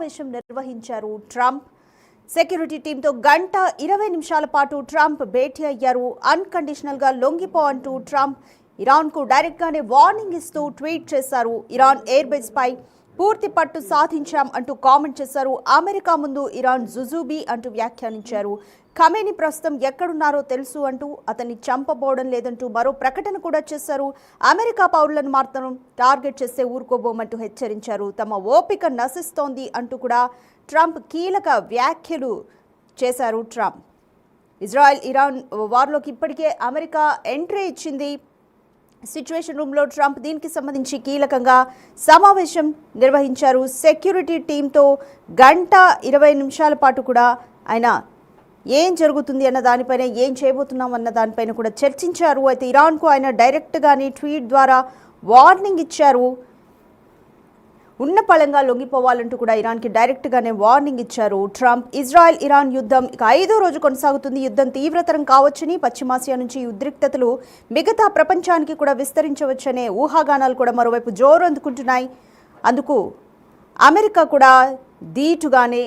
సమావేశం నిర్వహించారు Trump. Security టీంతో 1:20 పాటు ట్రంప్ భేటీ అయ్యారు. అన్కండిషనల్ గా లొంగిపో అంటూ ట్రంప్ ఇరాన్కు డైరెక్ట్గానే వార్నింగ్ ఇస్తూ ట్వీట్ చేశారు. ఇరాన్ ఎయిర్ బేస్ పై పూర్తి పట్టు సాధించాం అంటూ కామెంట్ చేశారు. అమెరికా ముందు ఇరాన్ జుజుబీ అంటూ వ్యాఖ్యానించారు. ఖమేని ప్రస్తుతం ఎక్కడున్నారో తెలుసు అంటూ అతన్ని చంపబోవడం లేదంటూ మరో ప్రకటన కూడా చేశారు. అమెరికా పౌరులను మాత్రం టార్గెట్ చేస్తే ఊరుకోబోమంటూ హెచ్చరించారు. తమ ఓపిక నశిస్తోంది అంటూ కూడా ట్రంప్ కీలక వ్యాఖ్యలు చేశారు. ట్రంప్ ఇజ్రాయెల్ ఇరాన్ వార్లోకి ఇప్పటికే అమెరికా ఎంట్రీ ఇచ్చింది. సిచ్యువేషన్ రూమ్లో ట్రంప్ దీనికి సంబంధించి కీలకంగా సమావేశం నిర్వహించారు. సెక్యూరిటీ టీంతో 1:20 పాటు కూడా ఆయన ఏం జరుగుతుంది అన్న దానిపైన, ఏం చేయబోతున్నాం అన్న దానిపైన కూడా చర్చించారు. అయితే ఇరాన్కు ఆయన డైరెక్ట్గానే ట్వీట్ ద్వారా వార్నింగ్ ఇచ్చారు. ఉన్న పళంగా లొంగిపోవాలంటూ కూడా ఇరాన్కి డైరెక్ట్గానే వార్నింగ్ ఇచ్చారు ట్రంప్. ఇజ్రాయెల్ ఇరాన్ యుద్ధం ఇక 5వ రోజు కొనసాగుతుంది. యుద్ధం తీవ్రతరం కావచ్చని, పశ్చిమాసియా నుంచి ఉద్రిక్తతలు మిగతా ప్రపంచానికి కూడా విస్తరించవచ్చనే ఊహాగానాలు కూడా మరోవైపు జోరు అందుకుంటున్నాయి. అందుకు అమెరికా కూడా ధీటుగానే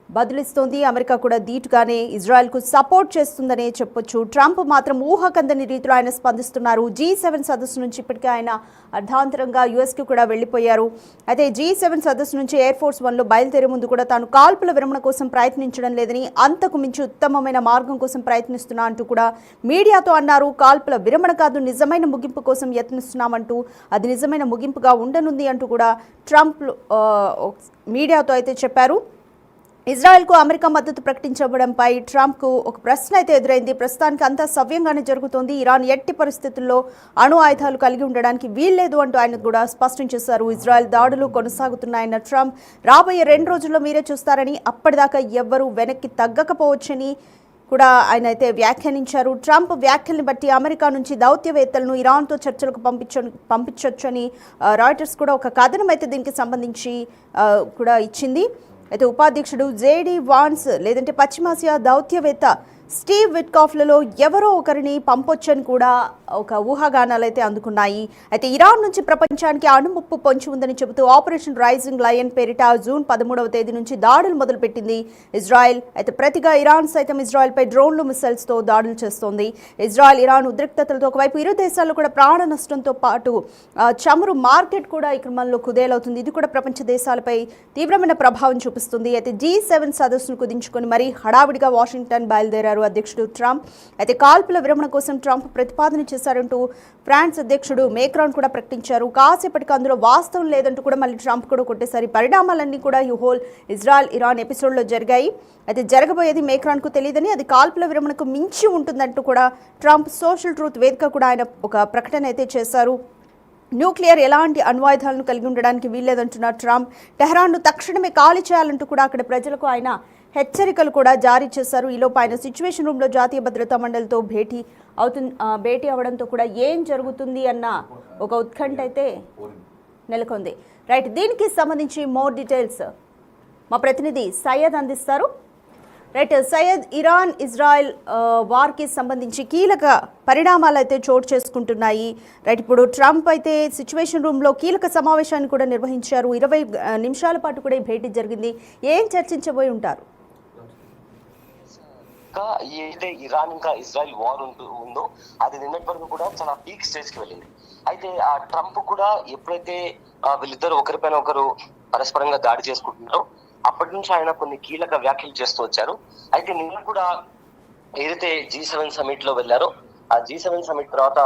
బదులిస్తోంది. అమెరికా కూడా ధీటుగానే ఇజ్రాయెల్కు సపోర్ట్ చేస్తుందనే చెప్పొచ్చు. ట్రంప్ మాత్రం ఊహకందని రీతిలో ఆయన స్పందిస్తున్నారు. G7 సదస్సు నుంచి ఇప్పటికే ఆయన అర్ధాంతరంగా యుఎస్కి కూడా వెళ్ళిపోయారు. అయితే G7 సదస్సు నుంచి ఎయిర్ ఫోర్స్ 1లో బయలుదేరే ముందు కూడా తాను కాల్పుల విరమణ కోసం ప్రయత్నించడం లేదని, అంతకు మించి ఉత్తమమైన మార్గం కోసం ప్రయత్నిస్తున్నా అంటూ కూడా మీడియాతో అన్నారు. కాల్పుల విరమణ కాదు, నిజమైన ముగింపు కోసం యత్నిస్తున్నామంటూ, అది నిజమైన ముగింపుగా ఉండనుంది అంటూ కూడా ట్రంప్ మీడియాతో అయితే చెప్పారు. ఇజ్రాయెల్కు అమెరికా మద్దతు ప్రకటించడంపై ట్రంప్కు ఒక ప్రశ్న అయితే ఎదురైంది. ప్రస్తుతానికి అంతా సవ్యంగానే జరుగుతోంది. ఇరాన్ ఎట్టి పరిస్థితుల్లో అణు ఆయుధాలు కలిగి ఉండడానికి వీల్లేదు అంటూ ఆయన కూడా స్పష్టం చేశారు. ఇజ్రాయెల్ దాడులు కొనసాగుతున్నాయన్న ట్రంప్ రాబోయే 2 రోజుల్లో మీరే చూస్తారని, అప్పటిదాకా ఎవ్వరూ వెనక్కి తగ్గకపోవచ్చని కూడా ఆయన అయితే వ్యాఖ్యానించారు. ట్రంప్ వ్యాఖ్యల్ని బట్టి అమెరికా నుంచి దౌత్యవేత్తలను ఇరాన్తో చర్చలకు పంపించొచ్చని రాయిటర్స్ కూడా ఒక కథనం అయితే దీనికి సంబంధించి కూడా ఇచ్చింది. అయితే ఉపాధ్యక్షుడు జేడీ వాన్స్ లేదంటే పశ్చిమాసియా దౌత్యవేత్త స్టీవ్ విట్కాఫ్లలో ఎవరో ఒకరిని పంపొచ్చని కూడా ఒక ఊహాగానాలు అయితే అందుకున్నాయి. అయితే ఇరాన్ నుంచి ప్రపంచానికి అణుముప్పు పొంచి ఉందని చెబుతూ ఆపరేషన్ రైజింగ్ లయన్ పేరిట జూన్ 13వ తేదీ నుంచి దాడులు మొదలుపెట్టింది ఇజ్రాయెల్. అయితే ప్రతిగా ఇరాన్ సైతం ఇజ్రాయెల్పై డ్రోన్లు, మిసైల్స్తో దాడులు చేస్తోంది. ఇజ్రాయెల్ ఇరాన్ ఉద్రిక్తతలతో ఒకవైపు ఇరు దేశాల్లో కూడా ప్రాణ నష్టంతో పాటు చమురు మార్కెట్ కూడా ఈ క్రమంలో కుదేలవుతుంది. ఇది కూడా ప్రపంచ దేశాలపై తీవ్రమైన ప్రభావం చూపిస్తుంది. అయితే G7 సదస్సును కుదించుకొని మరీ హడావిడిగా వాషింగ్టన్ బయలుదేరారు అధ్యక్షుడు ట్రంప్. అయితే కాల్పుల విరమణ కోసం ట్రంప్ ప్రతిపాదన చేశారంటూ ఫ్రాన్స్ అధ్యక్షుడు మేక్రాన్ కూడా ప్రకటించారు. కాసేపటికి అందులో వాస్తవం లేదంటూ కూడా మళ్ళీ ట్రంప్ కూడా కొట్టేశారు. పరిణామాలన్నీ కూడా ఈ హోల్ ఇజ్రాయెల్ ఇరాన్ ఎపిసోడ్లో జరిగాయి. అయితే జరగబోయేది మేక్రాన్కు తెలియదని, అది కాల్పుల విరమణకు మించి ఉంటుందంటూ కూడా ట్రంప్ సోషల్ ట్రూత్ వేదిక కూడా ఆయన ఒక ప్రకటన అయితే చేశారు. న్యూక్లియర్ ఎలాంటి అణ్వాయుధాలను కలిగి ఉండడానికి వీల్లేదంటున్న ట్రంప్ టెహరాన్ను తక్షణమే ఖాళీ చేయాలంటూ కూడా అక్కడ ప్రజలకు ఆయన హెచ్చరికలు కూడా జారీ చేశారు. ఈలోపు ఆయన సిచ్యువేషన్ రూమ్లో జాతీయ భద్రతా మండలితో భేటీ అవడంతో కూడా ఏం జరుగుతుంది అన్న ఒక ఉత్కంఠ అయితే నెలకొంది. రైట్, దీనికి సంబంధించి మోర్ డీటెయిల్స్ మా ప్రతినిధి సయ్యద్ అందిస్తారు. రైట్ సయ్యద్, ఇరాన్ ఇజ్రాయెల్ వార్కి సంబంధించి కీలక పరిణామాలు అయితే చోటు చేసుకుంటున్నాయి. రైట్, ఇప్పుడు ట్రంప్ అయితే సిచ్యువేషన్ రూమ్లో కీలక సమావేశాన్ని కూడా నిర్వహించారు. 20 నిమిషాల పాటు కూడా ఈ భేటీ జరిగింది. ఏం చర్చించబోయి ఉంటారు? ఏదైతే ఇరాన్ ఇంకా ఇజ్రాయెల్ వార్ ఉందో అది నిన్నటి వరకు కూడా చాలా పీక్ స్టేజ్ కి వెళ్ళింది. అయితే ఆ ట్రంప్ కూడా ఎప్పుడైతే వీళ్ళిద్దరు ఒకరిపైన ఒకరు పరస్పరంగా దాడి చేసుకుంటున్నారో అప్పటి నుంచి ఆయన కొన్ని కీలక వ్యాఖ్యలు చేస్తూ వచ్చారు. అయితే నిన్న కూడా ఏదైతే G7 సమిట్ లో వెళ్ళారో ఆ G7 సమిట్ తర్వాత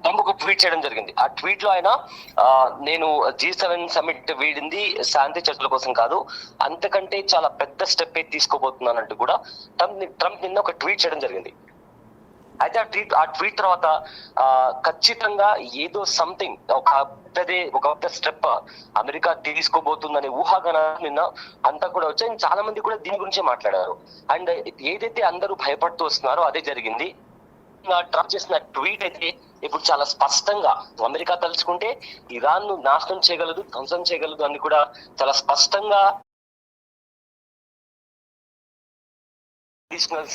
ట్రంప్ ఒక ట్వీట్ చేయడం జరిగింది. ఆ ట్వీట్ లో ఆయన నేను G7 సమిట్ వీడింది శాంతి చర్చల కోసం కాదు, అంతకంటే చాలా పెద్ద స్టెప్ తీసుకోబోతున్నానంటూ కూడా ట్రంప్ నిన్న ఒక ట్వీట్ చేయడం జరిగింది. అయితే ఆ ట్వీట్ తర్వాత ఖచ్చితంగా ఏదో సంథింగ్ ఒక పెద్ద స్టెప్ అమెరికా తీసుకోబోతుందనే ఊహాగానం నిన్న అంతా కూడా వచ్చాయి. చాలా మంది కూడా దీని గురించే మాట్లాడారు. అండ్ ఏదైతే అందరూ భయపడుతూ వస్తున్నారో అదే జరిగింది. ట్రంప్ చేసిన ట్వీట్ అయితే ఇప్పుడు చాలా స్పష్టంగా అమెరికా తలుచుకుంటే ఇరాన్ ను నాశనం చేయగలదు, ధ్వంసం చేయగలదు అని కూడా చాలా స్పష్టంగా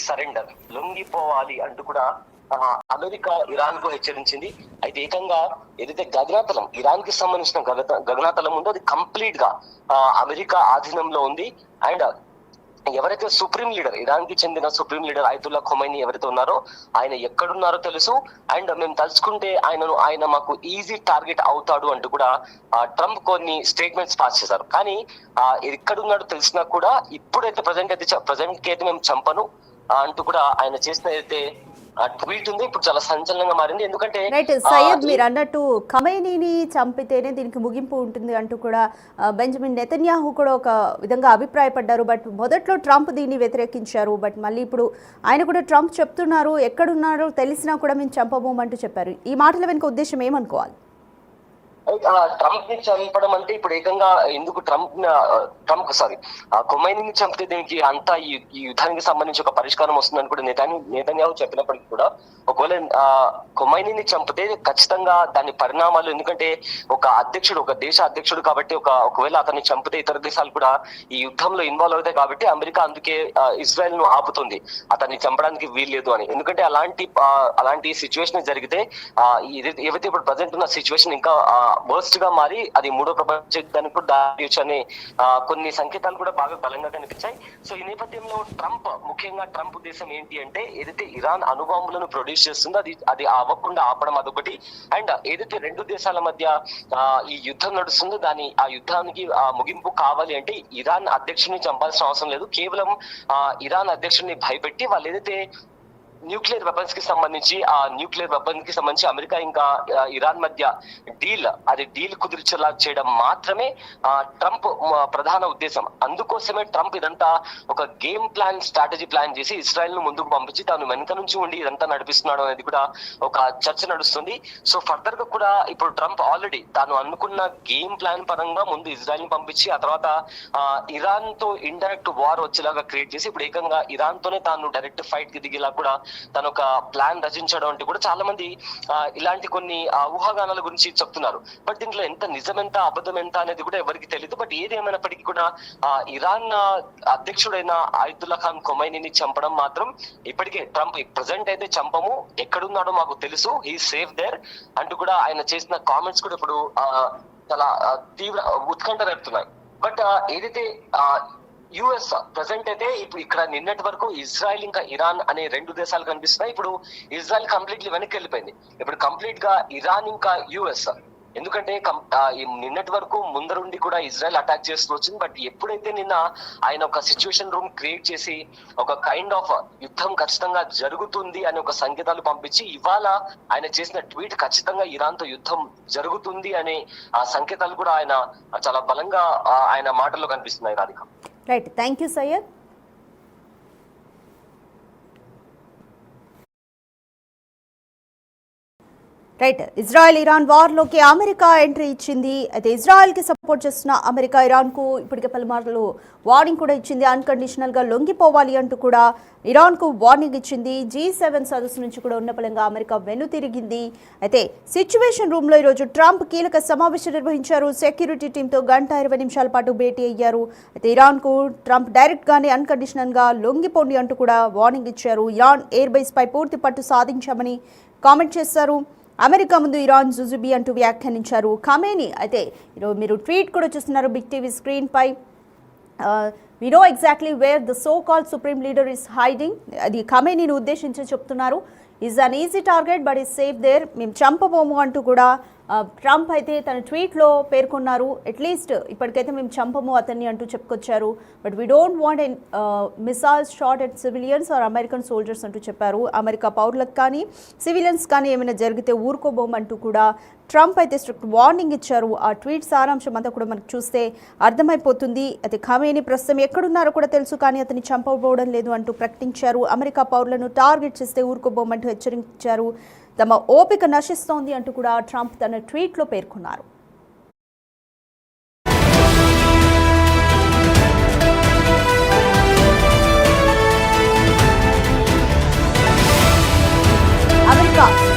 సరెండర్ లొంగిపోవాలి అంటూ కూడా అమెరికా ఇరాన్ కు హెచ్చరించింది. అయితే ఏకంగా ఏదైతే గగనతలం ఇరాన్ కి సంబంధించిన గగనతలం ఉందో అది కంప్లీట్ గా అమెరికా ఆధీనంలో ఉంది. అండ్ ఎవరైతే సుప్రీం లీడర్ ఇరాన్ కి చెందిన సుప్రీం లీడర్ అయతుల్లా ఖొమైనీ ఎవరైతే ఉన్నారో ఆయన ఎక్కడున్నారో తెలుసు. అండ్ మేము తలుచుకుంటే ఆయన మాకు ఈజీ టార్గెట్ అవుతాడు అంటూ కూడా ట్రంప్ కొన్ని స్టేట్మెంట్స్ పాస్ చేశారు. కానీ ఎక్కడున్నాడో తెలిసినా కూడా ఇప్పుడైతే ప్రజెంట్ కి అయితే మేము చంపను అంటూ కూడా ఆయన చేసిన అయితే ట్వీట్ ఉంది. ఇప్పుడు చాలా సంచలనంగా మారింది. ఎందుకంటే సయ్యద్ మీరు అన్నట్టు ఖమైనీని చంపితేనే దీనికి ముగింపు ఉంటుంది అంటూ కూడా బెంజమిన్ నెతన్యాహు కూడా ఒక విధంగా అభిప్రాయపడ్డారు. బట్ మొదట్లో ట్రంప్ దీన్ని వ్యతిరేకించారు. బట్ మళ్ళీ ఇప్పుడు ఆయన కూడా ట్రంప్ చెప్తున్నారు ఎక్కడున్నారో తెలిసినా కూడా మేము చంపబోమంటూ చెప్పారు. ఈ మాటల వెనుక ఉద్దేశం ఏమనుకోవాలి? ట్రంప్ ని చంపడం అంటే ఇప్పుడు ఏకంగా ఎందుకు ట్రంప్ ఖొమైనీని చంపితే దీనికి అంతా ఈ యుద్ధానికి సంబంధించి ఒక పరిష్కారం వస్తుందని కూడా నెతన్యాహు చెప్పినప్పటికీ కూడా ఒకవేళ ఖొమైనీని చంపితే ఖచ్చితంగా దాని పరిణామాలు, ఎందుకంటే ఒక దేశ అధ్యక్షుడు కాబట్టి ఒకవేళ అతన్ని చంపితే ఇతర దేశాలు కూడా ఈ యుద్ధంలో ఇన్వాల్వ్ అవుతాయి. కాబట్టి అమెరికా అందుకే ఇజ్రాయెల్ ను ఆపుతుంది, అతన్ని చంపడానికి వీల్లేదు అని. ఎందుకంటే అలాంటి సిచ్యువేషన్ జరిగితే ఏవైతే ఇప్పుడు ప్రజెంట్ ఉన్న సిచ్యువేషన్ ఇంకా వర్స్ట్ గా మారి అది మూడో ప్రపంచ యుద్ధానికి కూడా దారి అనే కొన్ని సంకేతాలు కూడా బాగా బలంగా కనిపించాయి. సో ఈ నేపథ్యంలో ముఖ్యంగా ట్రంప్ ఉద్దేశం ఏంటి అంటే ఏదైతే ఇరాన్ అణుబాంబులను ప్రొడ్యూస్ చేస్తుందో అది అవ్వకుండా ఆపడం అదొకటి. అండ్ ఏదైతే రెండు దేశాల మధ్య ఈ యుద్ధం నడుస్తుందో ఆ యుద్ధానికి ముగింపు కావాలి అంటే ఇరాన్ అధ్యక్షుడిని చంపాల్సిన అవసరం లేదు. కేవలం ఇరాన్ అధ్యక్షుడిని భయపెట్టి వాళ్ళు ఏదైతే న్యూక్లియర్ వెపన్స్ కి సంబంధించి అమెరికా ఇంకా ఇరాన్ మధ్య డీల్ కుదిర్చేలా చేయడం మాత్రమే ట్రంప్ ప్రధాన ఉద్దేశం. అందుకోసమే ట్రంప్ ఇదంతా ఒక స్ట్రాటజీ ప్లాన్ చేసి ఇజ్రాయెల్ ను ముందుకు పంపించి తాను వెనుక నుంచి ఉండి ఇదంతా నడిపిస్తున్నాడు అనేది కూడా ఒక చర్చ నడుస్తుంది. సో ఫర్దర్ గా కూడా ఇప్పుడు ట్రంప్ ఆల్రెడీ తాను అనుకున్న గేమ్ ప్లాన్ పరంగా ముందు ఇజ్రాయెల్ ని పంపించి ఆ తర్వాత ఇరాన్ తో ఇండైరెక్ట్ వార్ వచ్చేలాగా క్రియేట్ చేసి ఇప్పుడు ఏకంగా ఇరాన్ తోనే తాను డైరెక్ట్ ఫైట్ కి దిగేలా కూడా తను ఒక ప్లాన్ రచించడం అంటే కూడా చాలా మంది ఇలాంటి కొన్ని ఊహాగానాల గురించి చెప్తున్నారు. బట్ దీంట్లో ఎంత నిజం ఎంత అబద్ధం ఎంత అనేది కూడా ఎవరికి తెలియదు. బట్ ఏది ఏమైనప్పటికీ కూడా ఇరాన్ అధ్యక్షుడైన అయతుల్లా ఖాన్ ఖొమైనీని చంపడం మాత్రం ఇప్పటికే ట్రంప్ ప్రజెంట్ అయితే చంపము, ఎక్కడున్నాడో మాకు తెలుసు, హీ సేఫ్ దేర్ అంటూ కూడా ఆయన చేసిన కామెంట్స్ కూడా ఇప్పుడు చాలా తీవ్ర ఉత్కంఠ రేపుతున్నాయి. బట్ ఏదైతే యుఎస్ ప్రెసెంట్ అయితే ఇప్పుడు ఇక్కడ నిన్నటి వరకు ఇజ్రాయెల్ ఇంకా ఇరాన్ అనే రెండు దేశాలు కనిపిస్తున్నాయి. ఇప్పుడు ఇజ్రాయెల్ కంప్లీట్లీ వెనక్కి వెళ్ళిపోయింది. ఇప్పుడు కంప్లీట్ గా ఇరాన్ ఇంకా యుఎస్, ఎందుకంటే నిన్నటి వరకు ముందరుండి కూడా ఇజ్రాయెల్ అటాక్ చేస్తూ వచ్చింది. బట్ ఎప్పుడైతే నిన్న ఆయన ఒక సిచ్యువేషన్ రూమ్ క్రియేట్ చేసి ఒక కైండ్ ఆఫ్ యుద్ధం ఖచ్చితంగా జరుగుతుంది అనే ఒక సంకేతాలు పంపించి ఇవాళ ఆయన చేసిన ట్వీట్ ఖచ్చితంగా ఇరాన్ తో యుద్ధం జరుగుతుంది అనే ఆ సంకేతాలు కూడా ఆయన చాలా బలంగా ఆయన మాటల్లో కనిపిస్తున్నాయి. Radhika, right, thank you Syed. Right, Israel Iran వార్లోకి అమెరికా ఎంట్రీ ఇచ్చింది. అయితే ఇజ్రాయెల్కి సపోర్ట్ చేస్తున్న అమెరికా ఇరాన్కు ఇప్పటికే పలుమార్లు వార్నింగ్ కూడా ఇచ్చింది. అన్కండిషనల్గా లొంగిపోవాలి అంటూ కూడా ఇరాన్కు వార్నింగ్ ఇచ్చింది. G7 సదస్సు నుంచి కూడా ఉన్న పలంగా అమెరికా వెనుతిరిగింది. అయితే సిచ్యువేషన్ రూమ్లో ఈరోజు ట్రంప్ కీలక సమావేశం నిర్వహించారు. సెక్యూరిటీ టీంతో 1:20 నిమిషాల పాటు భేటీ అయ్యారు. అయితే ఇరాన్కు ట్రంప్ డైరెక్ట్గానే అన్కండిషనల్గా లొంగిపోండి అంటూ కూడా వార్నింగ్ ఇచ్చారు. ఇరాన్ ఎయిర్ బేస్ పై పూర్తి పట్టు సాధించామని కామెంట్ చేశారు. అమెరికా ముందు ఇరాన్ జుజుబీ అంటూ వ్యాఖ్యానించారు ఖమేనీ. అయితే మీరు ట్వీట్ కూడా చూస్తున్నారు బిగ్ టీవీ స్క్రీన్ పై. We know exactly where the so-called supreme leader is hiding. అది ఖమేనీని ఉద్దేశించి చెప్తున్నారు. Is an easy target but is safe there. మేము చంపబోము అంటూ కూడా ట్రంప్ అయితే తన ట్వీట్లో పేర్కొన్నారు. అట్లీస్ట్ ఇప్పటికైతే మేము చంపము అతన్ని అంటూ చెప్పుకొచ్చారు. But we don't want missiles shot at civilians or American soldiers అంటూ చెప్పారు. అమెరికా పౌరులకు కానీ సివిలియన్స్ కానీ ఏమైనా జరిగితే ఊరుకోబోమంటూ కూడా ట్రంప్ అయితే స్ట్రిక్ట్ వార్నింగ్ ఇచ్చారు. ఆ ట్వీట్ సారాంశం అంతా కూడా మనకు చూస్తే అర్థమైపోతుంది. అయితే ఖమేనీ ప్రస్తుతం ఎక్కడున్నారో కూడా తెలుసు, కానీ అతన్ని చంపబోవడం లేదు అంటూ ప్రకటించారు. అమెరికా పౌరులను టార్గెట్ చేస్తే ఊరుకోబోమంటూ హెచ్చరించారు. తమ ఓపిక నశిస్తోంది అంటూ కూడా ట్రంప్ తన ట్వీట్లో పేర్కొన్నారు.